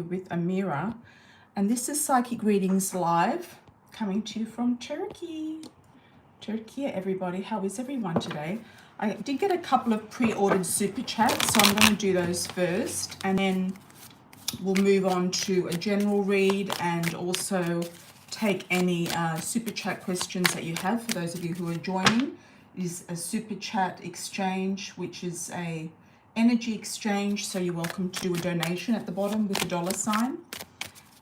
with Amira, and this is Psychic Readings Live, coming to you from Turkey. Turkey, everybody. How is everyone today? I did get a couple of pre-ordered super chats, so I'm going to do those first, and then we'll move on to a general read and also take any super chat questions that you have. For those of you who are joining, is a super chat exchange, which is a energy exchange, so you're welcome to do a donation at the bottom with a $sign,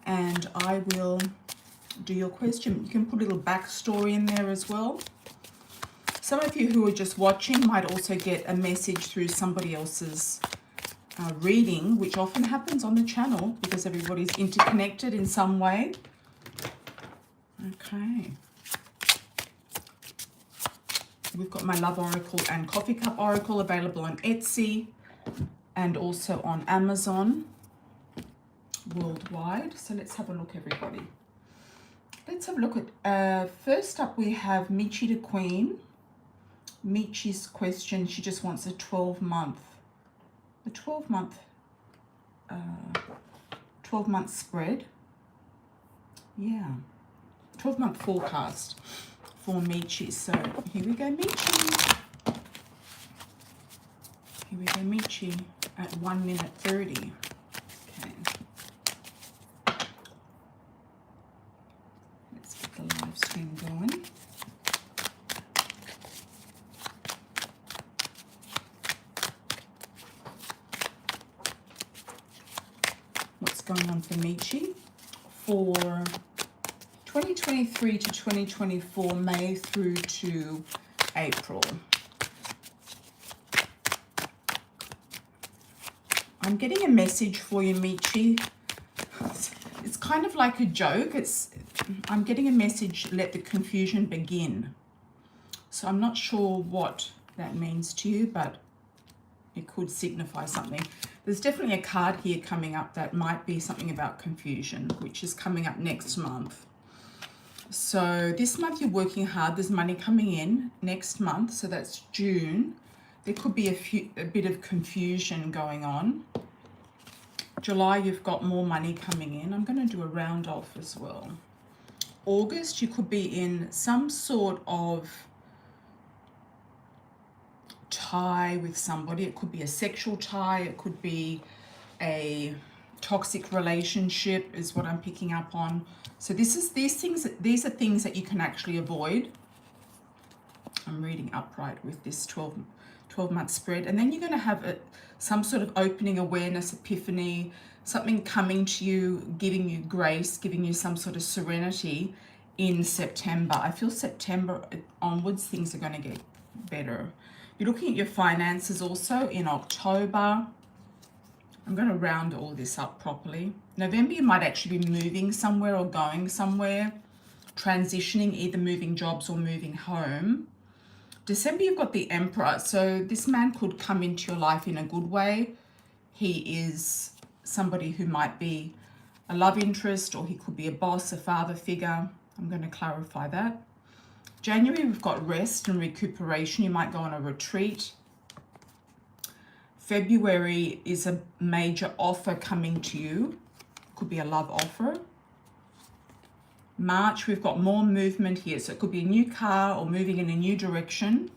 and I will do your question. You can put a little backstory in there as well. Some of you who are just watching might also get a message through somebody else's reading, which often happens on the channel because everybody's interconnected in some way. Okay. We've got my Love Oracle and Coffee Cup Oracle available on Etsy and also on Amazon worldwide. So let's have a look, everybody. Let's have a look at, first up we have Michi the Queen. Michi's question, she just wants a 12-month spread. Yeah, 12-month forecast for Michi. So here we go, Michi. Here we go, Michi, at 1:30. Okay. Let's get the live stream going. What's going on for Michi for 2023 to 2024, May through to April? I'm getting a message for you, Michi. It's kind of like a joke. I'm getting a message, let the confusion begin. So I'm not sure what that means to you, but it could signify something. There's definitely a card here coming up that might be something about confusion, which is coming up next month. So this month you're working hard. There's money coming in next month. So that's June. There could be a bit of confusion going on. July, you've got more money coming in. I'm going to do a round off as well. August, you could be in some sort of tie with somebody. It could be a sexual tie. It could be a toxic relationship is what I'm picking up on. So these are things that you can actually avoid. I'm reading upright with this 12-month spread. And then you're going to have some sort of opening awareness, epiphany, something coming to you, giving you grace, giving you some sort of serenity in September. I feel September onwards, things are going to get better. You're looking at your finances also in October. I'm going to round all this up properly. November, you might actually be moving somewhere or going somewhere, transitioning, either moving jobs or moving home. December, you've got the Emperor. So this man could come into your life in a good way. He is somebody who might be a love interest, or he could be a boss, a father figure. I'm going to clarify that. January, we've got rest and recuperation. You might go on a retreat. February is a major offer coming to you. Could be a love offer. March, we've got more movement here. So it could be a new car or moving in a new direction,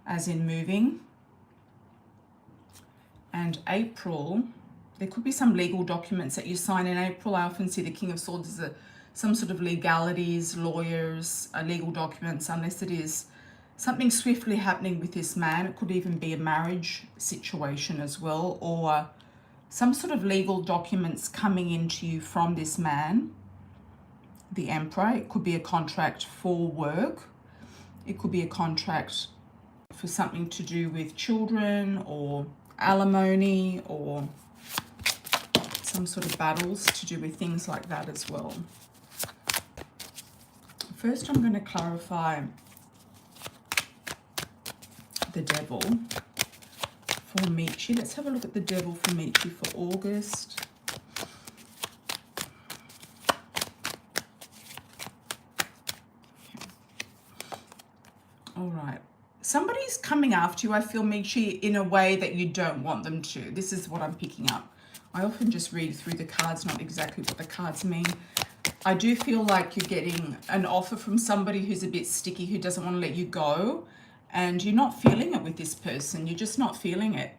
as in moving. And April, there could be some legal documents that you sign in April. I often see the King of Swords as some sort of legalities, lawyers, legal documents, unless it is something swiftly happening with this man. It could even be a marriage situation as well, or some sort of legal documents coming into you from this man, the Emperor. It could be a contract for work. It could be a contract for something to do with children or alimony, or some sort of battles to do with things like that as well. First, I'm going to clarify the Devil for Michi. Let's have a look at the Devil for Michi for August. All right. Somebody's coming after you, I feel, Michi, in a way that you don't want them to. This is what I'm picking up. I often just read through the cards, not exactly what the cards mean. I do feel like you're getting an offer from somebody who's a bit sticky, who doesn't want to let you go, and you're not feeling it with this person. You're just not feeling it.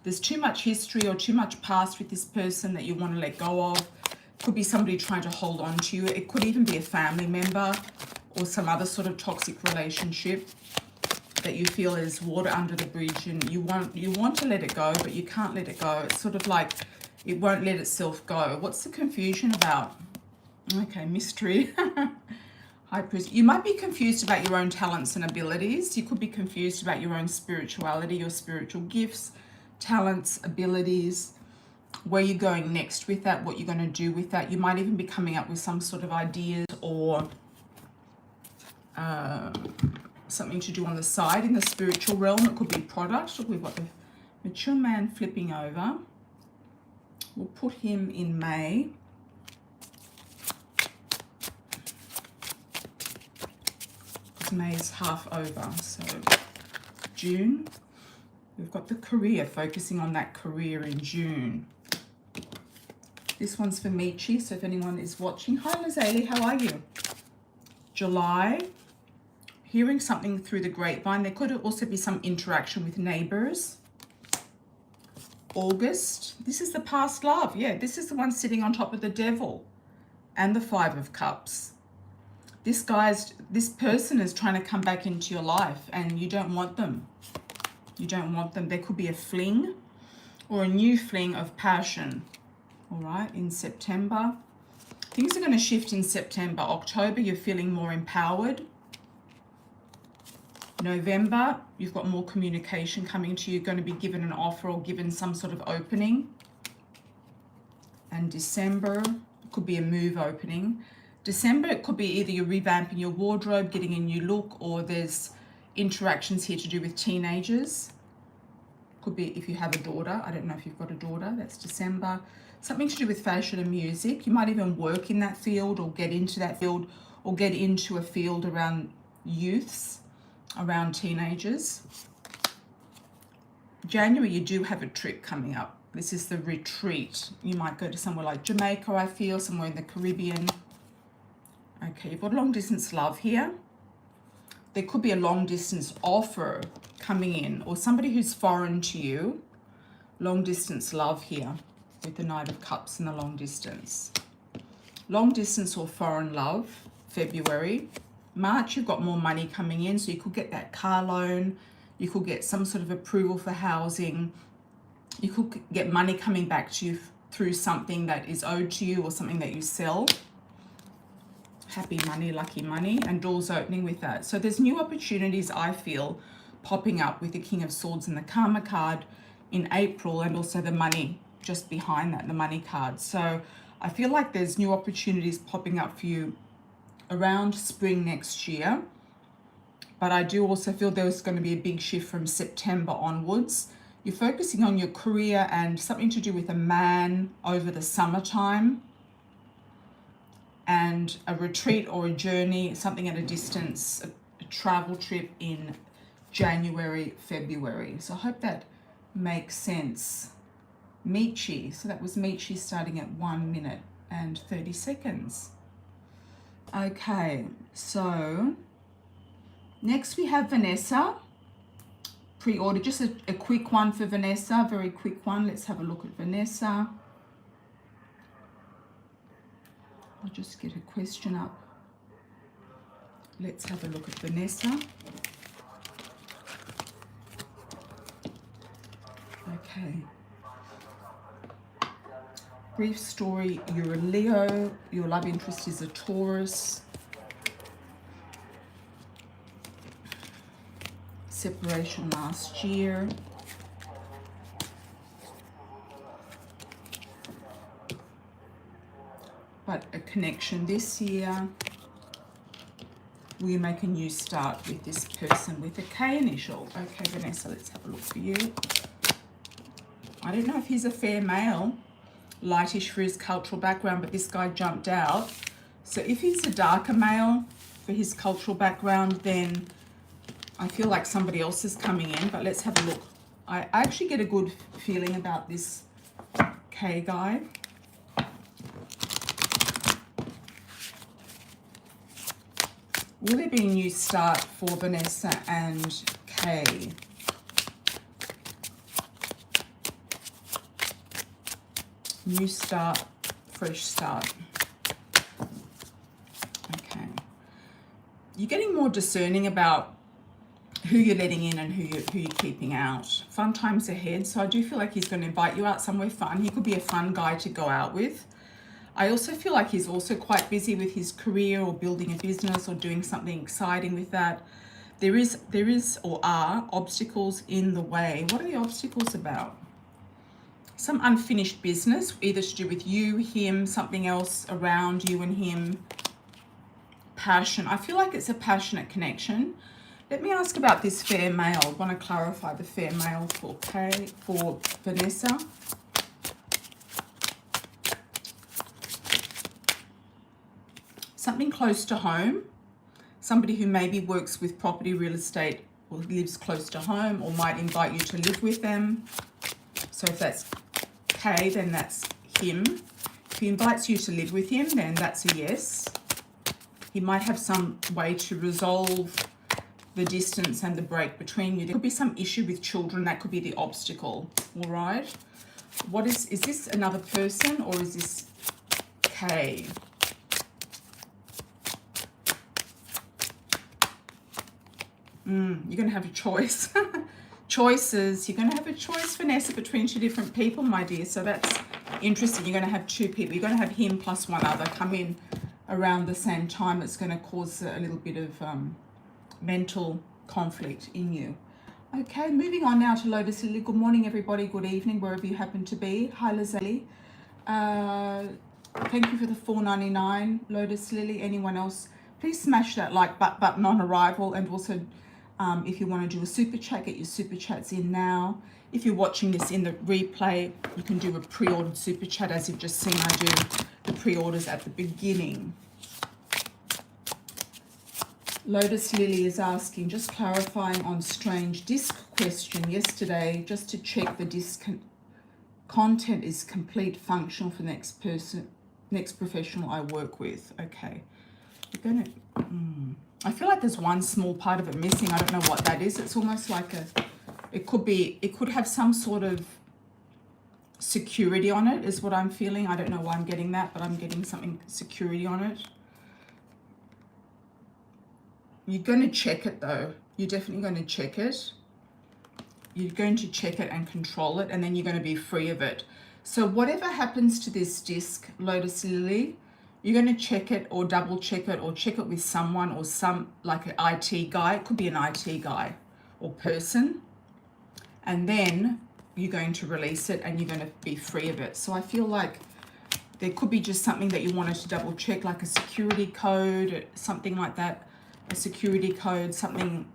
There's too much history or too much past with this person that you want to let go of. Could be somebody trying to hold on to you. It could even be a family member or some other sort of toxic relationship that you feel is water under the bridge, and you want to let it go, but you can't let it go. It's sort of like it won't let itself go. What's the confusion about? Okay, mystery. High Priest. You might be confused about your own talents and abilities. You could be confused about your own spirituality, your spiritual gifts, talents, abilities, where you're going next with that, what you're going to do with that. You might even be coming up with some sort of ideas or something to do on the side in the spiritual realm. It could be product. Look, we've got the mature man flipping over. We'll put him in May. Because May is half over. So June. We've got the career, focusing on that career in June. This one's for Michi, so if anyone is watching. Hi, Lazali, how are you? July. Hearing something through the grapevine. There could also be some interaction with neighbors. August. This is the past love. Yeah, this is the one sitting on top of the devil and the Five of Cups. This person is trying to come back into your life, and you don't want them. You don't want them. There could be a fling or a new fling of passion. All right, in September. Things are going to shift in September. October, you're feeling more empowered. November, you've got more communication coming to you. You're going to be given an offer or given some sort of opening. And December, it could be a move opening. December, it could be either you're revamping your wardrobe, getting a new look, or there's interactions here to do with teenagers. Could be if you have a daughter. I don't know if you've got a daughter. That's December. Something to do with fashion and music. You might even work in that field or get into that field or get into a field around youths, around teenagers. January, you do have a trip coming up. This is the retreat. You might go to somewhere like Jamaica, I feel, somewhere in the Caribbean. Okay, you've got long distance love here. There could be a long distance offer coming in, or somebody who's foreign to you. Long distance love here with the Knight of Cups and the long distance. Long distance or foreign love, February. March, you've got more money coming in, so you could get that car loan. You could get some sort of approval for housing. You could get money coming back to you through something that is owed to you or something that you sell. Happy money, lucky money, and doors opening with that. So there's new opportunities, I feel, popping up with the King of Swords and the Karma card in April, and also the money just behind that, the money card. So I feel like there's new opportunities popping up for you around spring next year. But I do also feel there's going to be a big shift from September onwards. You're focusing on your career and something to do with a man over the summertime, and a retreat or a journey, something at a distance, a travel trip in January, February. So I hope that makes sense. Michi, so that was Michi starting at 1 minute and 30 seconds. Okay, so next we have Vanessa. Pre-order, just a quick one for Vanessa, very quick one. Let's have a look at Vanessa. I'll just get a question up. Let's have a look at Vanessa. Okay. Brief story, you're a Leo, your love interest is a Taurus. Separation last year. But a connection this year. Will you make a new start with this person with a K initial? Okay, Vanessa, let's have a look for you. I don't know if he's a fair male, lightish for his cultural background, but this guy jumped out. So if he's a darker male for his cultural background, then I feel like somebody else is coming in, but let's have a look. I actually get a good feeling about this K guy. Will there be a new start for Vanessa and K? New start, fresh start. Okay. You're getting more discerning about who you're letting in and who you're keeping out. Fun times ahead. So I do feel like he's going to invite you out somewhere fun. He could be a fun guy to go out with. I also feel like he's also quite busy with his career or building a business or doing something exciting with that. There is or are obstacles in the way. What are the obstacles about? Some unfinished business, either to do with you, him, something else around you and him. Passion. I feel like it's a passionate connection. Let me ask about this fair male. I want to clarify the fair male for Vanessa. Something close to home. Somebody who maybe works with property, real estate, or lives close to home, or might invite you to live with them. So if that's K, then that's him. If he invites you to live with him, then that's a yes. He might have some way to resolve the distance and the break between you. There could be some issue with children. That could be the obstacle. All right. What is this another person or is this K? You're going to have a choice. Choices. You're going to have a choice, Vanessa, between two different people, my dear. So that's interesting. You're going to have two people. You're going to have him plus one other come in around the same time. It's going to cause a little bit of mental conflict in you. Okay, moving on now to Lotus Lily. Good morning, everybody. Good evening, wherever you happen to be. Hi, Lizzie. Thank you for the $4.99, Lotus Lily. Anyone else? Please smash that like button on arrival, and also if you want to do a super chat, get your super chats in now. If you're watching this in the replay, you can do a pre-ordered super chat. As you've just seen, I do the pre-orders at the beginning. Lotus Lily is asking, just clarifying on strange disc question yesterday, just to check the disc content is complete, functional for next professional I work with. Okay. You're gonna, I feel like there's one small part of it missing. I don't know what that is. It's almost like it could have some sort of security on it is what I'm feeling. I don't know why I'm getting that, but I'm getting something security on it. You're going to check it though. You're definitely going to check it. You're going to check it and control it, and then you're going to be free of it. So whatever happens to this disc, Lotus Lily, you're going to check it or double check it or check it with someone or like an IT guy. It could be an IT guy or person. And then you're going to release it and you're going to be free of it. So I feel like there could be just something that you wanted to double check, like a security code, something like that. A security code, something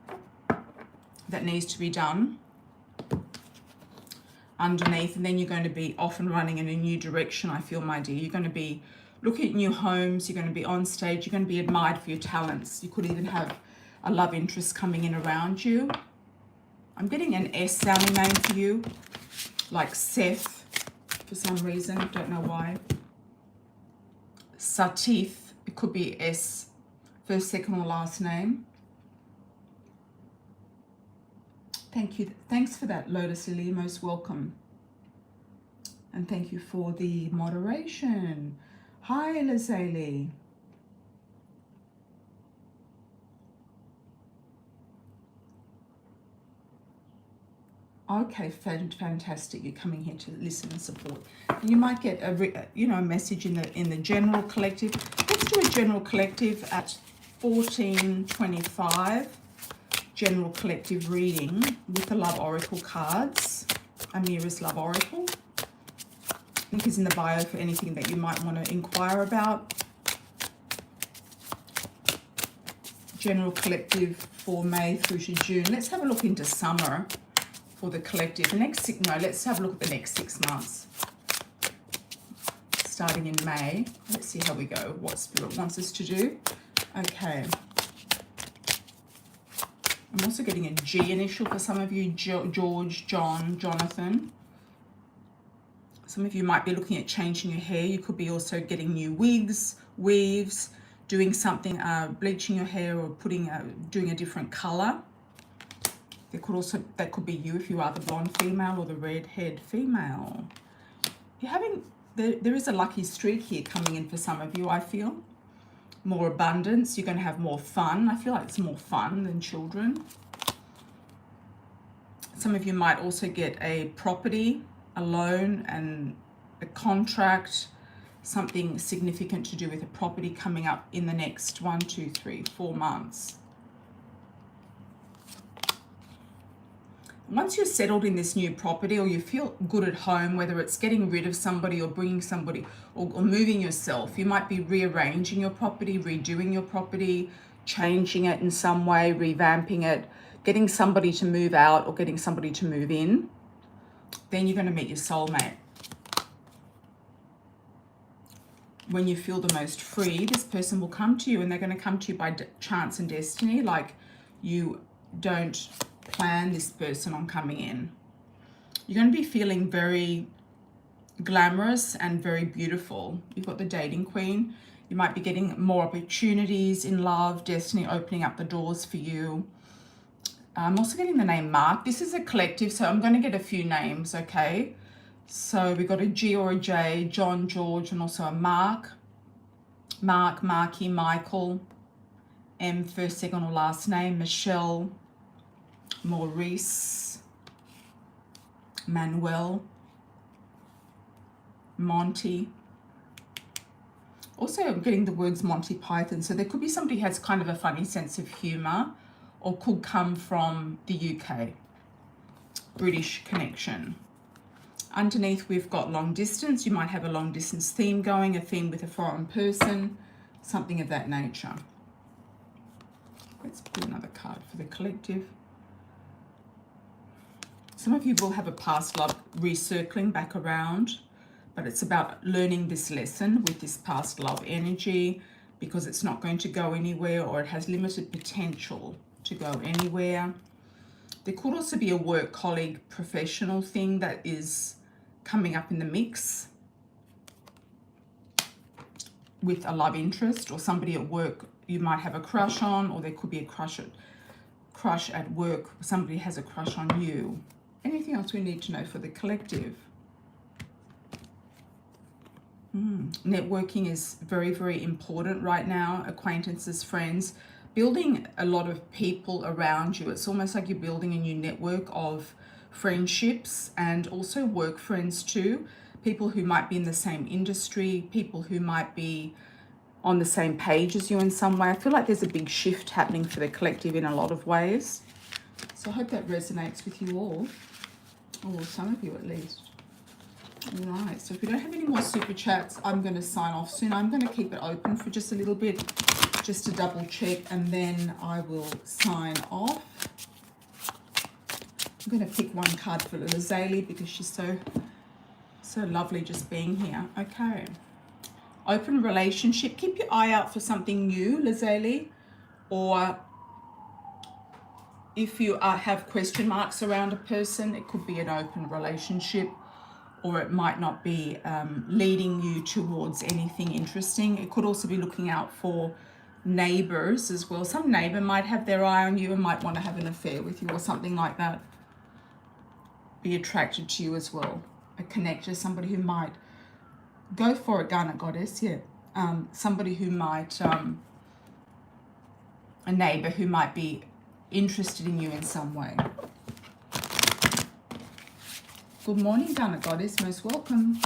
that needs to be done underneath. And then you're going to be off and running in a new direction, I feel, my dear. You're going to be looking at new homes, you're going to be on stage, you're going to be admired for your talents. You could even have a love interest coming in around you. I'm getting an S sounding name for you, like Seth, for some reason, don't know why. Satif, it could be S, first, second, or last name. Thank you. Thanks for that, Lotus Lily, most welcome. And thank you for the moderation. Hi, Lazali. Okay, fantastic. You're coming here to listen and support. And you might get a message in the general collective. Let's do a general collective at 14:25. General collective reading with the Love Oracle cards. Amira's Love Oracle. Link is in the bio for anything that you might want to inquire about. General collective for May through to June. Let's have a look into summer for the collective. Let's have a look at the next 6 months. Starting in May. Let's see how we go. What Spirit wants us to do. Okay. I'm also getting a G initial for some of you. George, John, Jonathan. Some of you might be looking at changing your hair. You could be also getting new wigs, weaves, doing something, bleaching your hair or doing a different color. That could be you if you are the blonde female or the red-haired female. You're having, there is a lucky streak here coming in for some of you, I feel. More abundance, you're going to have more fun. I feel like it's more fun than children. Some of you might also get a property, a loan, and a contract, something significant to do with a property coming up in the next 1, 2, 3, 4 months. Once you're settled in this new property, or you feel good at home, whether it's getting rid of somebody or bringing somebody, or moving yourself, you might be rearranging your property, redoing your property, changing it in some way, revamping it, getting somebody to move out or getting somebody to move in. Then you're going to meet your soulmate. When you feel the most free, this person will come to you, and they're going to come to you by chance and destiny. Like, you don't plan this person on coming in. You're going to be feeling very glamorous and very beautiful. You've got the dating queen. You might be getting more opportunities in love, destiny opening up the doors for you. I'm also getting the name Mark. This is a collective, so I'm going to get a few names, okay? So we've got a G or a J, John, George, and also a Mark. Mark, Marky, Michael, M, first, second, or last name, Michelle, Maurice, Manuel, Monty. Also, I'm getting the words Monty Python. So there could be somebody who has kind of a funny sense of humor, or could come from the UK. British connection. Underneath, we've got long distance. You might have a long distance theme going, a theme with a foreign person, something of that nature. Let's put another card for the collective. Some of you will have a past love recircling back around, but it's about learning this lesson with this past love energy, because it's not going to go anywhere, or it has limited potential to go anywhere. There could also be a work colleague professional thing that is coming up in the mix with a love interest, or somebody at work you might have a crush on, or there could be a crush at work. Somebody has a crush on you. Anything else we need to know for the collective? Networking is very, very important right now. Acquaintances, friends, building a lot of people around you. It's almost like you're building a new network of friendships, and also work friends too. People who might be in the same industry, people who might be on the same page as you in some way. I feel like there's a big shift happening for the collective in a lot of ways. So I hope that resonates with you all, or some of you at least. All right, so if we don't have any more super chats, I'm going to sign off soon. I'm going to keep it open for just a little bit, just to double check, and then I will sign off. I'm going to pick one card for Lizzie because she's so lovely just being here. Okay. Open relationship. Keep your eye out for something new, Lizzie, or if you have question marks around a person, it could be an open relationship, or it might not be leading you towards anything interesting. It could also be looking out for neighbors as well. Some neighbor might have their eye on you and might want to have an affair with you, or something like that. Be attracted to you as well. A connector, somebody who might go for it, Garnet Goddess, yeah. Somebody who might, a neighbor who might be interested in you in some way. Good morning, Garnet Goddess, most welcome.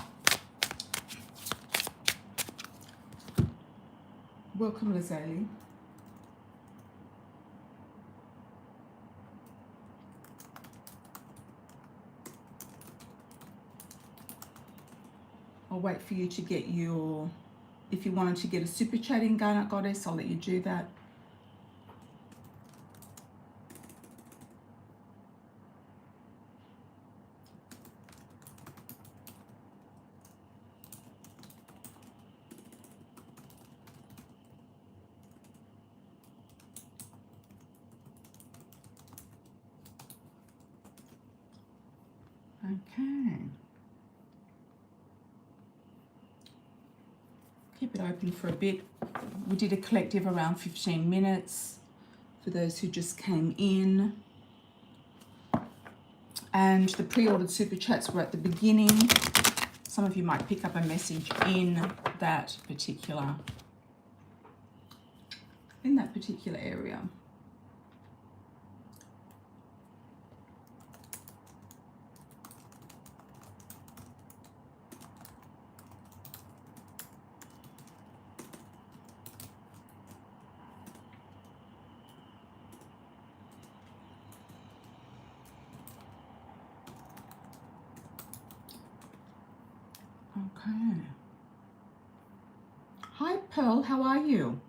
Welcome, Lizzie. I'll wait for you to get your, if you wanted to get a super chat in, Garnet Goddess, I'll let you do that. Okay. Keep it open for a bit. We did a collective around 15 minutes for those who just came in. And the pre-ordered super chats were at the beginning. Some of you might pick up a message in that particular area. Okay. Hi, Pearl. How are you?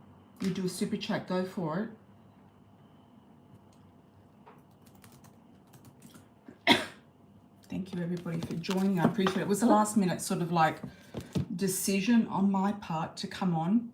You do a super chat. Go for it. Thank you, everybody, for joining. I appreciate it. It was a last minute sort of like decision on my part to come on.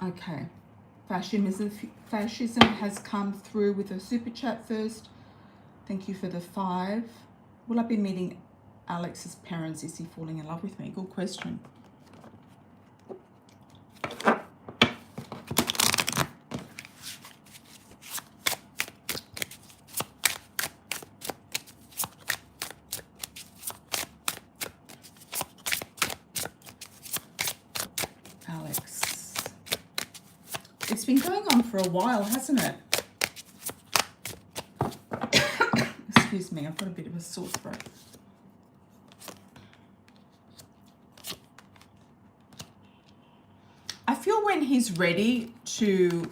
Okay, fascism has come through with a super chat first. Thank you for the 5. Will I be meeting Alex's parents? Is he falling in love with me? Good question. It's been going on for a while, hasn't it? Excuse me, I've got a bit of a sore throat. I feel when he's ready to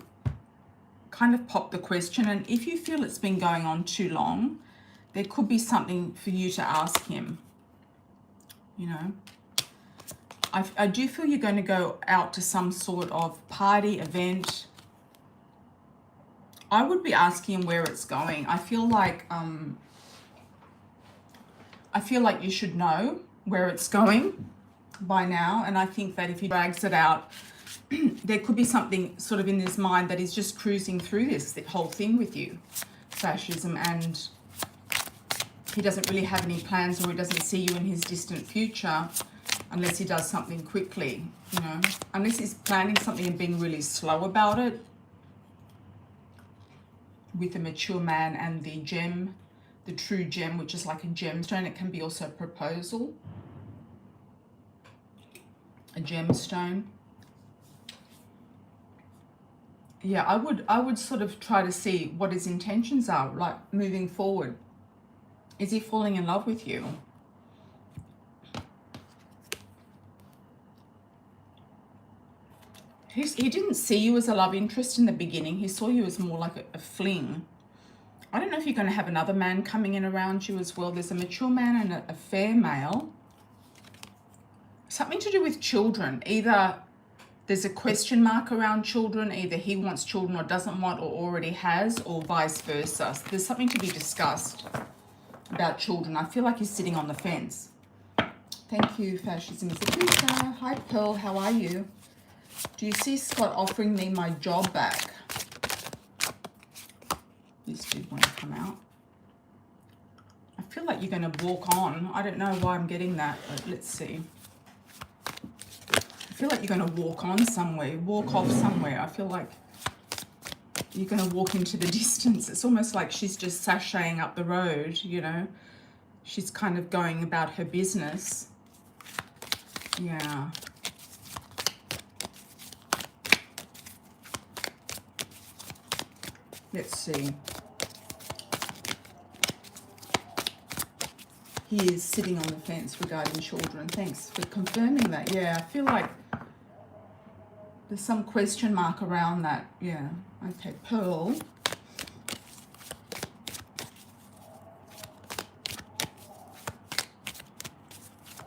kind of pop the question, and if you feel it's been going on too long, there could be something for you to ask him, you know. I do feel you're going to go out to some sort of party, event. I would be asking him where it's going. I feel like you should know where it's going by now. And I think that if he drags it out, there could be something sort of in his mind that is just cruising through this whole thing with you, fascism, and he doesn't really have any plans, or he doesn't see you in his distant future. Unless he does something quickly, you know, unless he's planning something and being really slow about it. With a mature man and the gem, the true gem, which is like a gemstone. It can be also a proposal, a gemstone. Yeah, I would sort of try to see what his intentions are, like moving forward. Is he falling in love with you? He didn't see you as a love interest in the beginning. He saw you as more like a fling. I don't know if you're going to have another man coming in around you as well. There's a mature man and a fair male. Something to do with children. Either there's a question mark around children. Either he wants children or doesn't want, or already has, or vice versa. So there's something to be discussed about children. I feel like he's sitting on the fence. Thank you, Fascism is the future. Hi, Pearl. How are you? Do you see Scott offering me my job back? This did want to come out. I feel like you're going to walk on. I don't know why I'm getting that, but let's see. I feel like you're going to walk on somewhere, walk off somewhere. I feel like you're going to walk into the distance. It's almost like she's just sashaying up the road, you know. She's kind of going about her business. Yeah. Let's see. He is sitting on the fence regarding children. Thanks for confirming that. Yeah, I feel like there's some question mark around that. Yeah. Okay, Pearl.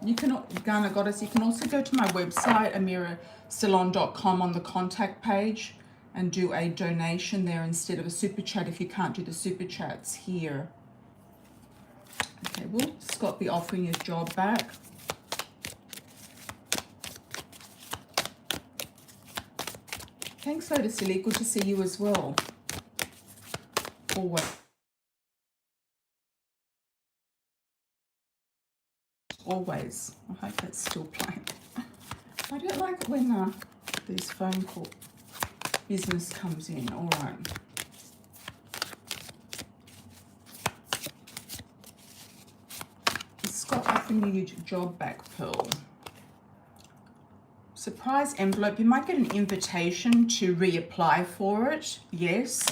You can, Ghana Goddess, you can also go to my website, amirasalon.com, on the contact page, and do a donation there instead of a super chat if you can't do the super chats here. Okay, will Scott be offering his job back? Thanks, Lotus Lily. Good to see you as well. Always. Always. I hope that's still playing. I don't like it when these phone call business comes in. All right. Scott offering you your job back, Pearl. Surprise envelope. You might get an invitation to reapply for it. Yes.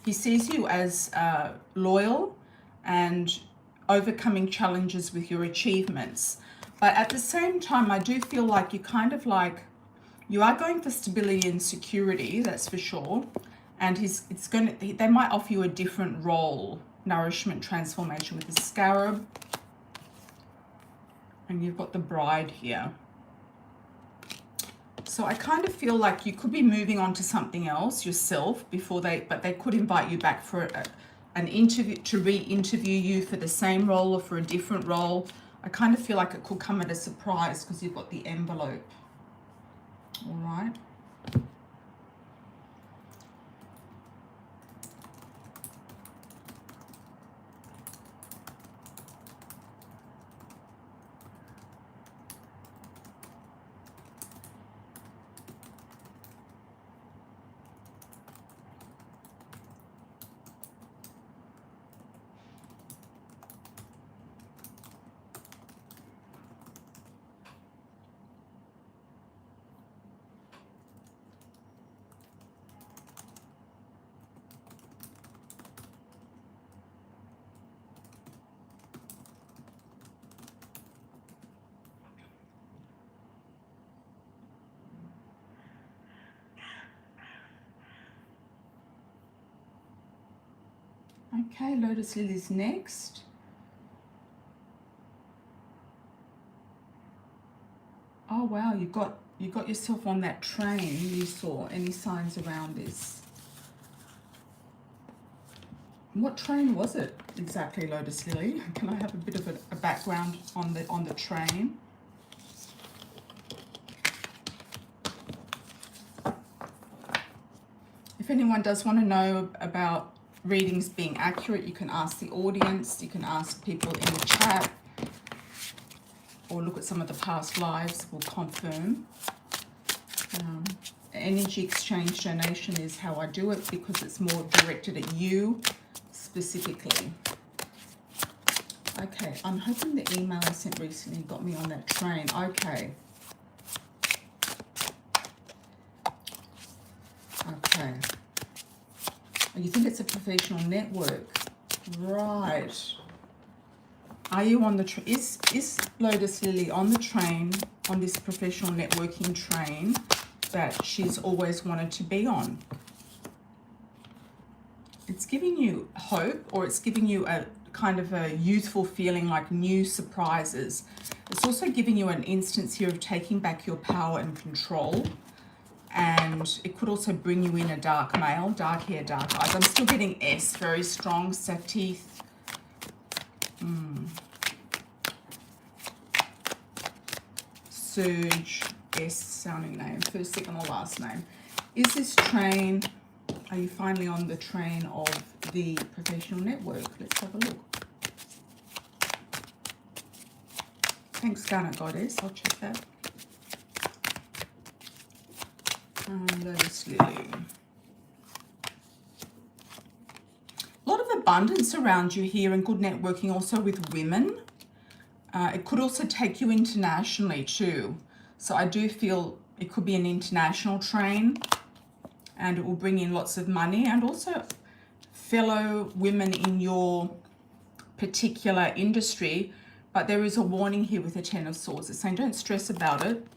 He sees you as loyal and overcoming challenges with your achievements. But at the same time, I do feel like you kind of like, you are going for stability and security, that's for sure. And they might offer you a different role, nourishment, transformation with the scarab. And you've got the bride here. So I kind of feel like you could be moving on to something else yourself but they could invite you back for an interview, to re-interview you for the same role or for a different role. I kind of feel like it could come at a surprise because you've got the envelope. All right. Okay, Lotus Lily's next. Oh wow, you got yourself on that train. You saw any signs around this? What train was it exactly, Lotus Lily? Can I have a bit of a background on the train? If anyone does want to know about readings being accurate, you can ask the audience, you can ask people in the chat, or look at some of the past lives, will confirm. Energy exchange donation is how I do it because it's more directed at you specifically. Okay, I'm hoping the email I sent recently got me on that train. Okay. Okay. You think it's a professional network? Right. Are you on the train? Is Lotus Lily on the train, on this professional networking train that she's always wanted to be on? It's giving you hope, or it's giving you a kind of a youthful feeling, like new surprises. It's also giving you an instance here of taking back your power and control. And it could also bring you in a dark male, dark hair, dark eyes. I'm still getting S, very strong, set teeth. Surge, S sounding name, first, second, or last name. Is this train, are you finally on the train of the professional network? Let's have a look. Thanks, Garnet Goddess. I'll check that. Lotus Lily. A lot of abundance around you here and good networking also with women. It could also take you internationally too. So I do feel it could be an international train and it will bring in lots of money, and also fellow women in your particular industry. But there is a warning here with the Ten of Swords. It's saying don't stress about it,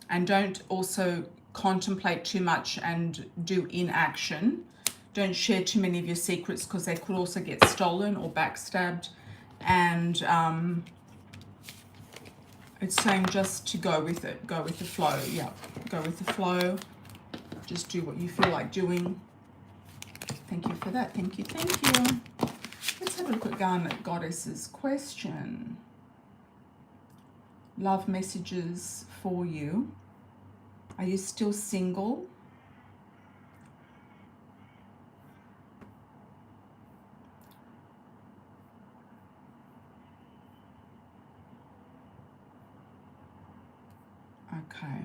and don't also contemplate too much and do inaction. Don't share too many of your secrets because they could also get stolen or backstabbed. And it's saying just to go with it, go with the flow. Yeah, go with the flow. Just do what you feel like doing. Thank you for that. Thank you, thank you. Let's have a look at Garnet Goddess's question. Love messages for you. Are you still single? Okay.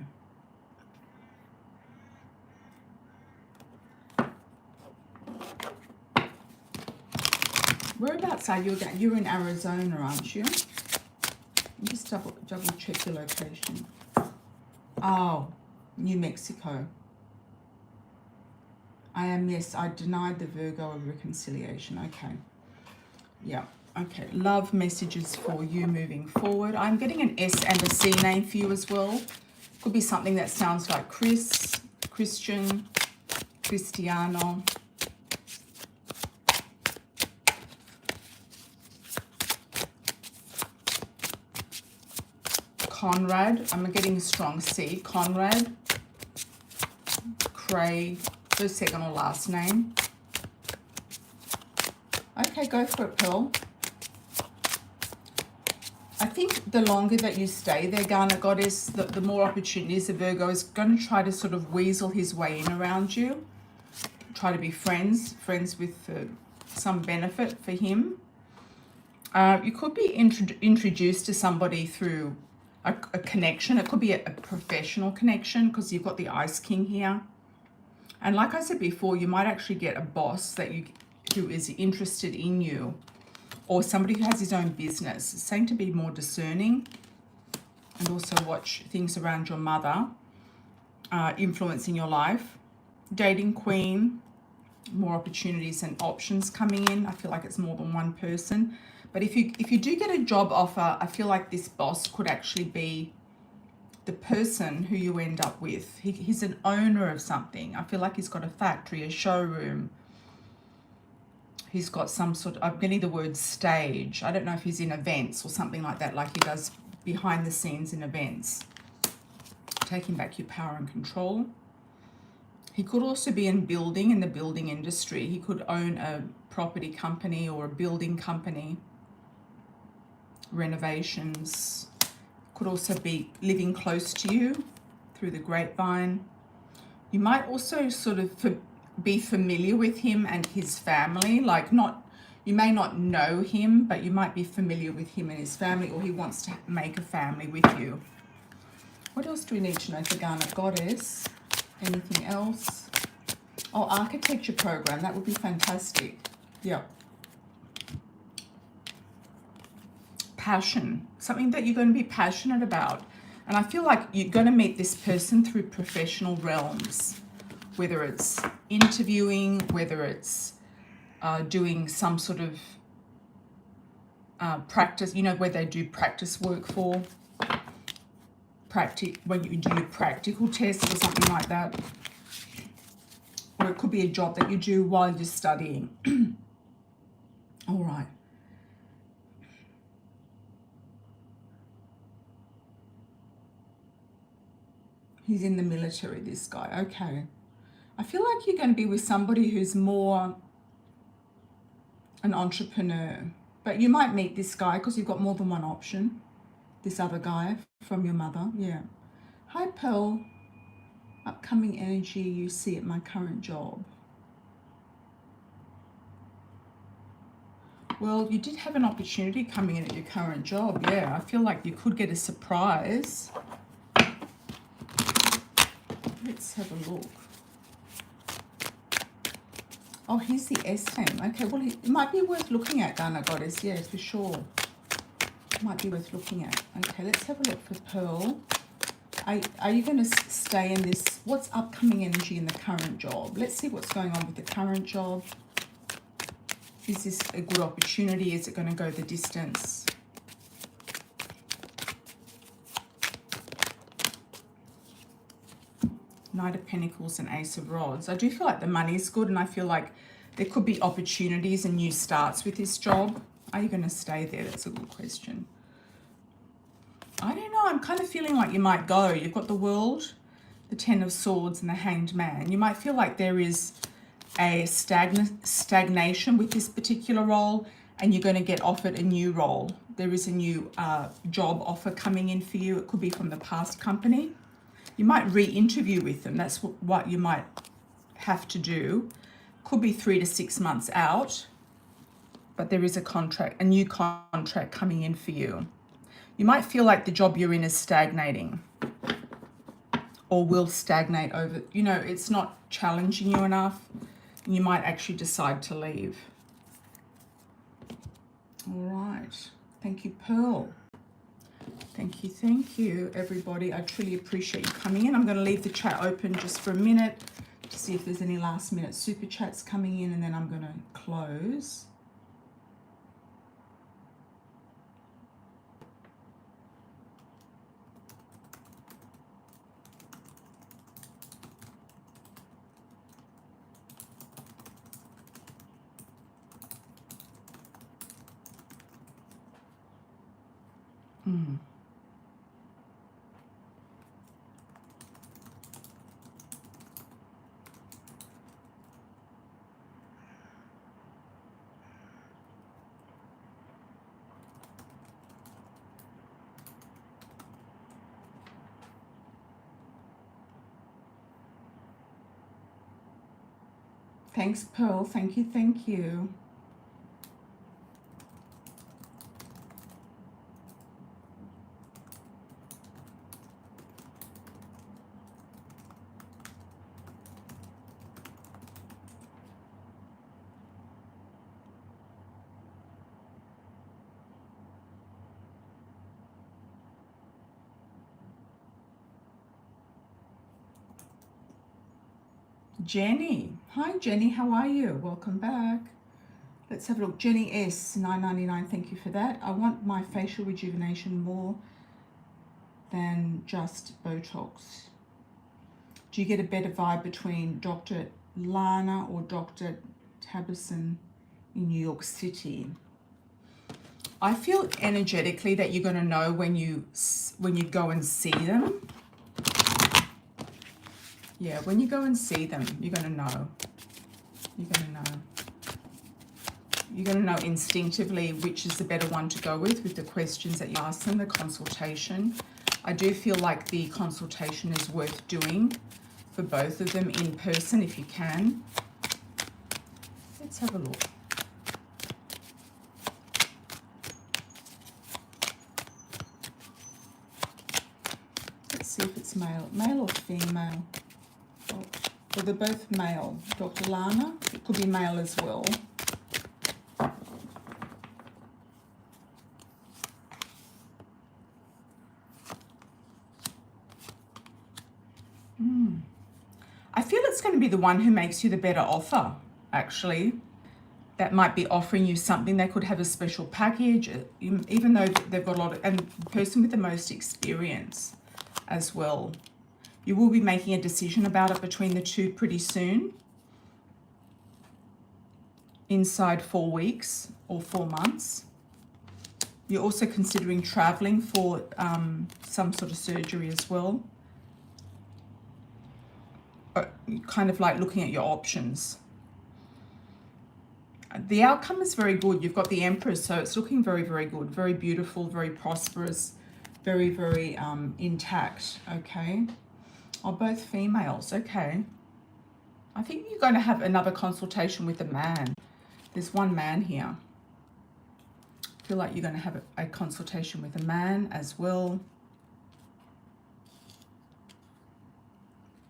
Whereabouts are you again? You're in Arizona, aren't you? Just double check your location. Oh, New Mexico. I am, yes, I denied the Virgo of reconciliation. Okay. Yeah. Okay. Love messages for you moving forward. I'm getting an S and a C name for you as well. Could be something that sounds like Chris, Christian, Cristiano. Conrad. I'm getting a strong C. Conrad. Craig. First, second, or last name. Okay, go for it, Pearl. I think the longer that you stay there, Garnet Goddess, the more opportunities the Virgo is going to try to sort of weasel his way in around you. Try to be friends with some benefit for him. You could be introduced to somebody through a connection. It could be a professional connection because you've got the Ice King here. And like I said before, you might actually get a boss who is interested in you, or somebody who has his own business. It's saying to be more discerning and also watch things around your mother influencing your life. Dating queen, more opportunities and options coming in. I feel like it's more than one person. But if you do get a job offer, I feel like this boss could actually be the person who you end up with. He's an owner of something. I feel like he's got a factory, a showroom. He's got some sort of, I'm getting the word stage. I don't know if he's in events or something like that, like he does behind the scenes in events. Taking back your power and control. He could also be in the building industry. He could own a property company or a building company. Renovations. Could also be living close to you through the grapevine. You might also sort of be familiar with him and his family, like you may not know him, but you might be familiar with him and his family, or he wants to make a family with you. What else do we need to know for Garnet Goddess? Anything else? Oh, architecture program, that would be fantastic. Yeah. Passion, something that you're going to be passionate about. And I feel like you're going to meet this person through professional realms, whether it's interviewing, whether it's doing some sort of practice, where they do practice work for, when you do practical tests or something like that. Or it could be a job that you do while you're studying. All right. He's in the military, this guy. Okay. I feel like you're going to be with somebody who's more an entrepreneur. But you might meet this guy because you've got more than one option. This other guy from your mother. Yeah. Hi, Pearl. Upcoming energy you see at my current job. Well, you did have an opportunity coming in at your current job. Yeah, I feel like you could get a surprise. Let's have a look. Oh, here's the S name. Okay, well, it might be worth looking at, Garnet Goddess. Yeah, for sure. Might be worth looking at. Okay, let's have a look for Pearl. Are you going to stay in this? What's upcoming energy in the current job? Let's see what's going on with the current job. Is this a good opportunity? Is it going to go the distance? Knight of Pentacles and Ace of Rods. I do feel like the money's good, and I feel like there could be opportunities and new starts with this job. Are you going to stay there? That's a good question. I don't know. I'm kind of feeling like you might go. You've got the World, the Ten of Swords, and the Hanged Man. You might feel like there is a stagnation with this particular role, and you're going to get offered a new role. There is a new job offer coming in for you. It could be from the past company. You might re-interview with them. That's what you might have to do. Could be 3 to 6 months out, but there is a new contract coming in for you. You might feel like the job you're in is stagnating. or will stagnate over, you know, it's not challenging you enough. You might actually decide to leave. All right. Thank you, Pearl. Thank you, everybody. I truly appreciate you coming in. I'm going to leave the chat open just for a minute to see if there's any last minute super chats coming in, and then I'm going to close. Thanks, Pearl. Thank you. Jenny. Hi, Jenny. How are you? Welcome back. Let's have a look. Jenny S, $9.99. Thank you for that. I want my facial rejuvenation more than just Botox. Do you get a better vibe between Dr. Lana or Dr. Tabison in New York City? I feel energetically that you're going to know when you go and see them. Yeah, when you go and see them, you're going to know. You're going to know. You're going to know instinctively which is the better one to go with the questions that you ask them, the consultation. I do feel like the consultation is worth doing for both of them in person if you can. Let's have a look. Let's see if it's male or female. Oh, well, they're both male. Dr. Lana, it could be male as well. I feel it's going to be the one who makes you the better offer, actually. That might be offering you something. They could have a special package, even though they've got a lot of, and the person with the most experience as well. You will be making a decision about it between the two pretty soon. Inside 4 weeks or 4 months. You're also considering traveling for some sort of surgery as well. Kind of like looking at your options. The outcome is very good. You've got the Empress, so it's looking very, very good. Very beautiful, very prosperous, very, very intact, okay? Oh, both females, okay. I think you're going to have another consultation with a man. There's one man here. I feel like you're going to have a consultation with a man as well.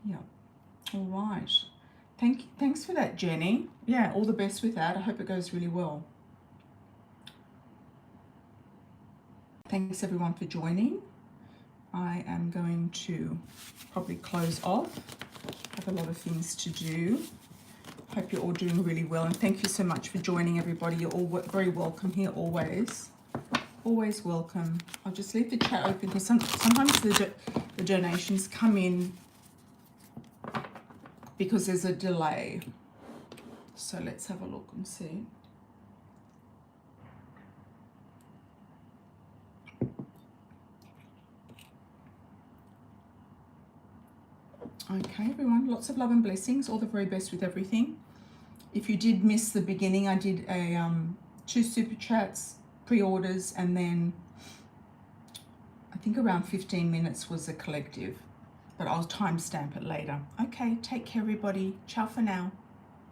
Yeah. All right. Thanks for that, Jenny. Yeah, all the best with that. I hope it goes really well. Thanks everyone for joining. I am going to probably close off. I have a lot of things to do. Hope you're all doing really well, and thank you so much for joining, everybody. You're all very welcome here, always. Always welcome. I'll just leave the chat open because sometimes the donations come in because there's a delay. So let's have a look and see. Okay, everyone, lots of love and blessings. All the very best with everything. If you did miss the beginning, I did a 2 super chats, pre-orders, and then I think around 15 minutes was a collective, but I'll timestamp it later. Okay, take care, everybody. Ciao for now.